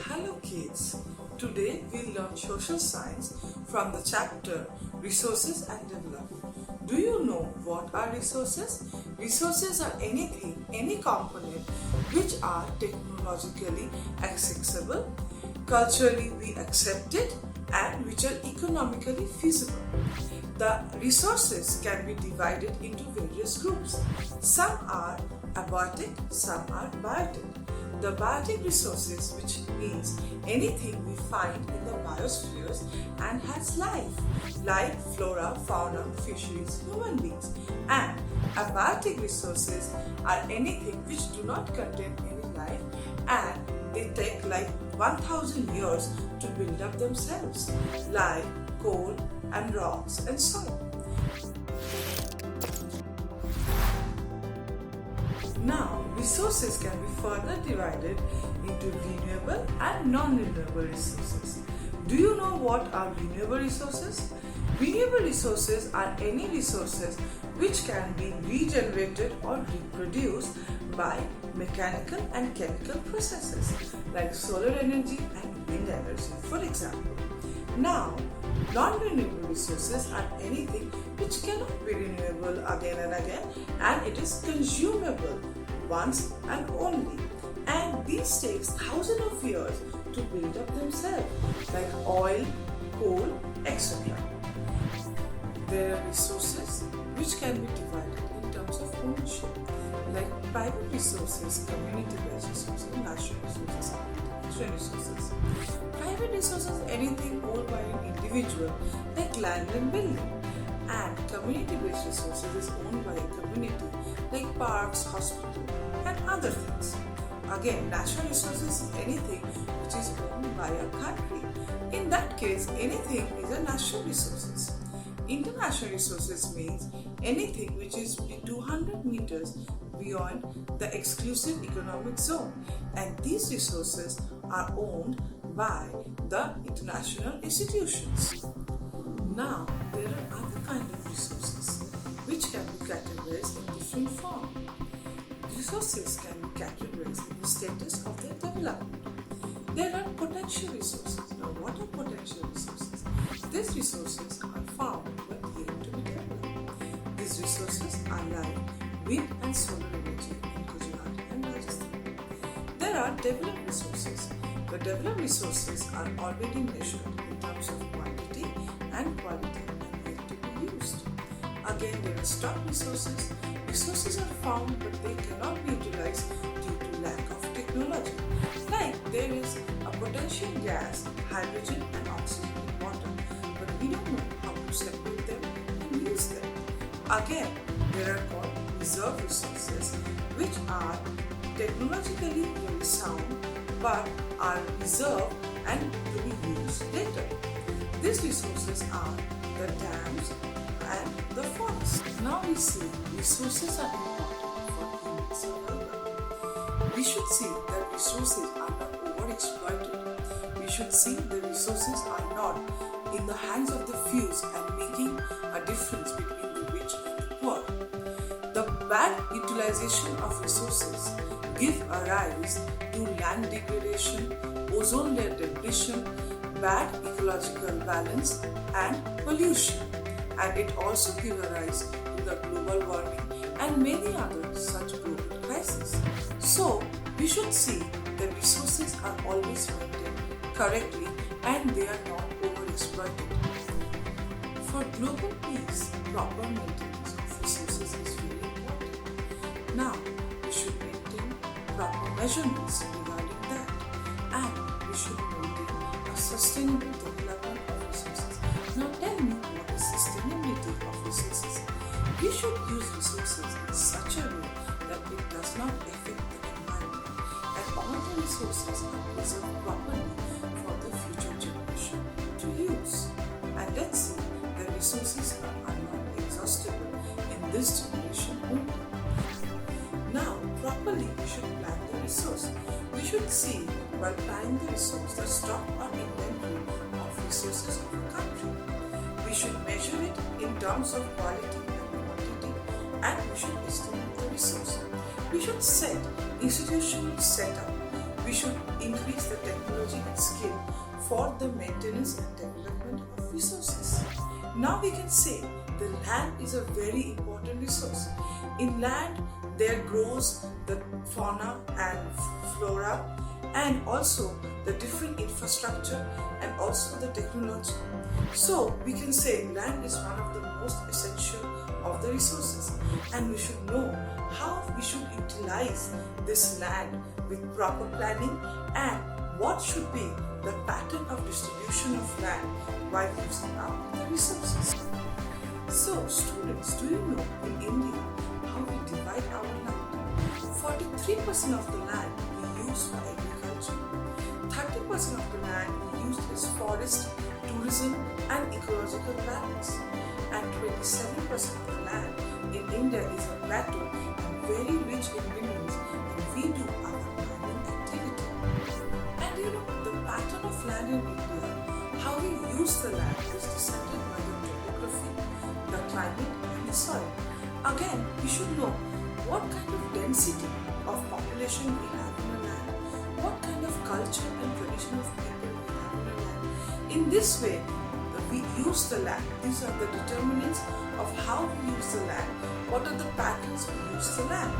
Hello kids, today we'll learn social science from the chapter Resources and Development. Do you know what are resources? Resources are anything, any component which are technologically accessible, culturally we accepted and which are economically feasible. The resources can be divided into various groups. Some are abiotic, some are biotic. The biotic resources, which means anything we find in the biospheres and has life, like flora, fauna, fishes, human beings. And abiotic resources are anything which do not contain any life and they take like 1000 years to build up themselves, like coal and rocks and soil. Now, resources can be further divided into renewable and non-renewable resources. Do you know what are renewable resources? Renewable resources are any resources which can be regenerated or reproduced by mechanical and chemical processes like solar energy and wind energy, for example. Now, non-renewable resources are anything which cannot be renewable again and again, and it is consumable once and only. And these takes thousands of years to build up themselves, like oil, coal, etc. There are resources which can be divided in terms of ownership, like private resources, community-based resources, national resources, and resources. Private resources are anything owned by an individual, like land and building. And community-based resources is owned by a community, like parks, hospitals, and other things. Again, natural resources is anything which is owned by a country. In that case, anything is a natural resources. International resources means anything which is 200 meters beyond the exclusive economic zone, and these resources are owned by the international institutions. Now, there are other kinds of resources which can be categorized in different forms. Resources can be categorized in the status of their development. There are potential resources. Now, what are potential resources? These resources are found but yet to be developed. These resources are like wind and solar energy in Gujarat and Rajasthan. There are developed resources. The developed resources are already measured in terms of quantity and quality and yet to be used. Again, there are stock resources. Resources are found but they cannot be utilized due to lack of technology. Like there is a potential gas, hydrogen and oxygen in water, but we don't know how to separate them and use them. Again, there are called reserve resources which are technologically very sound but are reserved and to be used later. These resources are the dams and the forests. Now we see resources are important for human survival. We should see that resources are not overexploited. We should see the resources are not in the hands of the few and making a difference between the rich and the poor. The bad utilization of resources give a rise to land degradation, ozone layer depletion, bad ecological balance and pollution. And it also gives a rise to the global warming and many other such global crises. So, we should see that resources are always maintained correctly and they are not overexploited. For global peace, proper maintenance of resources is very important. Now, we should maintain proper measurements regarding that, and we should maintain a sustainable development of resources. Now, tell me, what is sustainability of resources? We should use resources in such a way that it does not affect the environment, and all the resources are preserved properly for the future generation to use. And let's see, the resources are not exhaustible in this generation only. Now, properly we should plan the resource. We should see, while planning the resource, the stock or inventory of resources of a country. We should measure it in terms of quality and quantity, and we should estimate the resource. We should set institutional setup we should increase the technology and skill for the maintenance and development of resources. Now we can say the land is a very important resource. In land, there grows the fauna and flora, and also the different infrastructure and also the technology. So we can say land is one of the most essential of the resources, and we should know how we should utilize this land with proper planning and what should be the pattern of distribution of land while using up the resources. So students, do you know in India how we divide our land? 43% of the land we use for agriculture, 30% of the land we use as forest, tourism and ecological balance, and 27% of the land in India is a plateau and very rich in minerals, and we do our mining activity. And you know, the pattern of land in India, how we use the land is decided by the topography, the climate and the soil. Again, we should know what kind of density of population we have in a land, what kind of culture and tradition of people we have in a land. In this way, we use the land. These are the determinants of how we use the land. What are the patterns we use the land?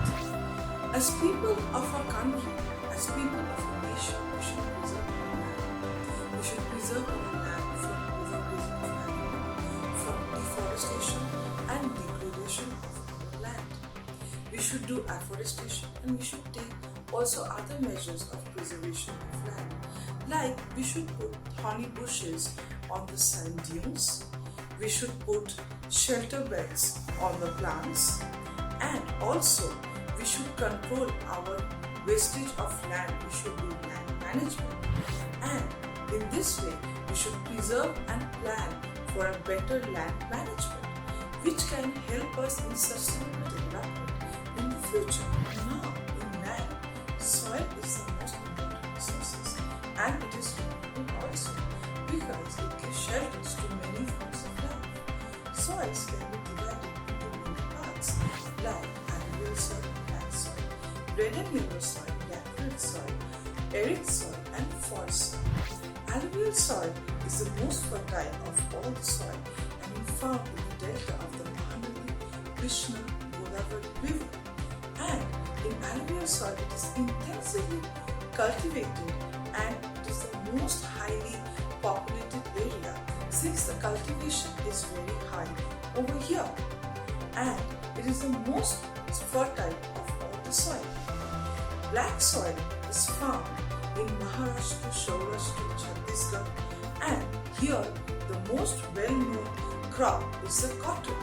As people of our country, as people of our nation, we should preserve our land. We should preserve our land from overgrazing of animals, from deforestation and degradation of our land. We should do afforestation, and we should take also other measures of preservation of land. Like we should put thorny bushes on the sand dunes, we should put shelter beds on the plants, and also we should control our wastage of land. We should do land management, and in this way we should preserve and plan for a better land management, which can help us in sustainable development in the future. Now in land, soil is the most important resource, and it is renewable also, because it gives shelters to many forms of life. Soils can be divided into many parts, like alluvial soil, black soil, red and yellow soil, laterite soil, arid soil, and forest soil. Alluvial soil is the most fertile of all the soil and is found in the delta of the Mahanadi, Krishna, Godavari river. And in alluvial soil, it is intensively cultivated, and it is the most highly populated area, since the cultivation is very high over here, and it is the most fertile of all the soil. Black soil is found in Maharashtra, Saurashtra, Chhattisgarh, and here the most well-known crop is the cotton.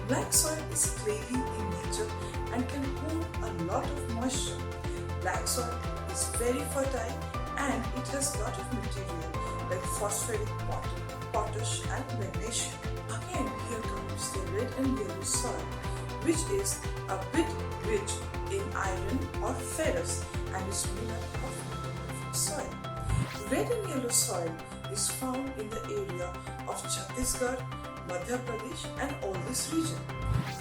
Black soil is clayey in nature and can hold a lot of moisture. Black soil is very fertile, and it has a lot of material like phosphoric, potash and magnesium. Again, here comes the red and yellow soil, which is a bit rich in iron or ferrous and is made up of metamorphic soil. Red and yellow soil is found in the area of Chhattisgarh, Madhya Pradesh and all this region.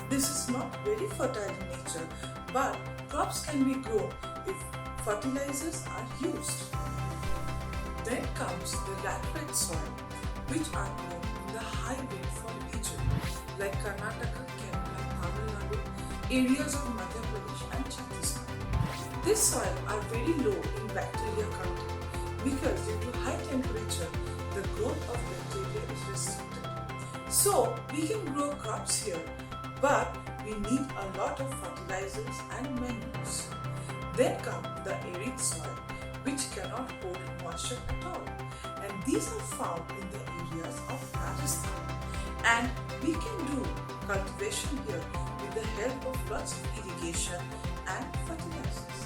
This is not very fertile in nature, but crops can be grown if fertilizers are used. Then comes the laterite soil, which are grown in the high rainfall region like Karnataka, Kerala, Tamil Nadu, areas of Madhya Pradesh and Chhattisgarh. These soil are very low in bacteria content because due to high temperature, the growth of bacteria is restricted. So we can grow crops here, but we need a lot of fertilizers and manures. Then come the arid soil, which cannot hold moisture at all, and these are found in the areas of Rajasthan, and we can do cultivation here with the help of lots of irrigation and fertilizers.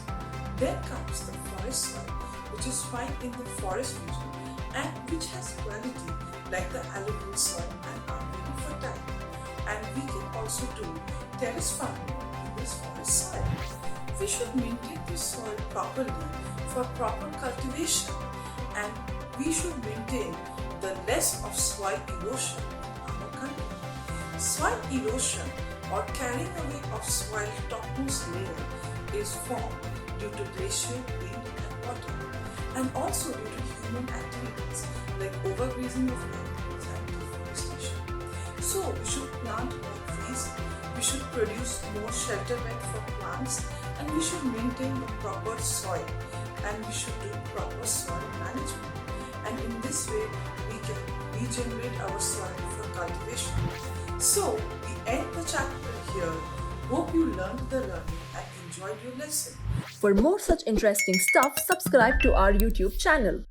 Then comes the forest soil, which is found in the forest region and which has quality like the alluvial soil and are very fertile, and we can also do terrace farming in this forest soil. We should maintain this soil properly for proper cultivation, and we should maintain the less of soil erosion in our country. Soil erosion or carrying away of soil topmost layer is formed due to glacier, wind and water, and also due to human activities like overgrazing of land and deforestation. So we should plant more trees, we should produce more shelter bed for plants, and we should maintain the proper soil, and we should do proper soil management. And in this way, we can regenerate our soil for cultivation. So we end the chapter here. Hope you learned the learning and enjoyed your lesson. For more such interesting stuff, subscribe to our YouTube channel.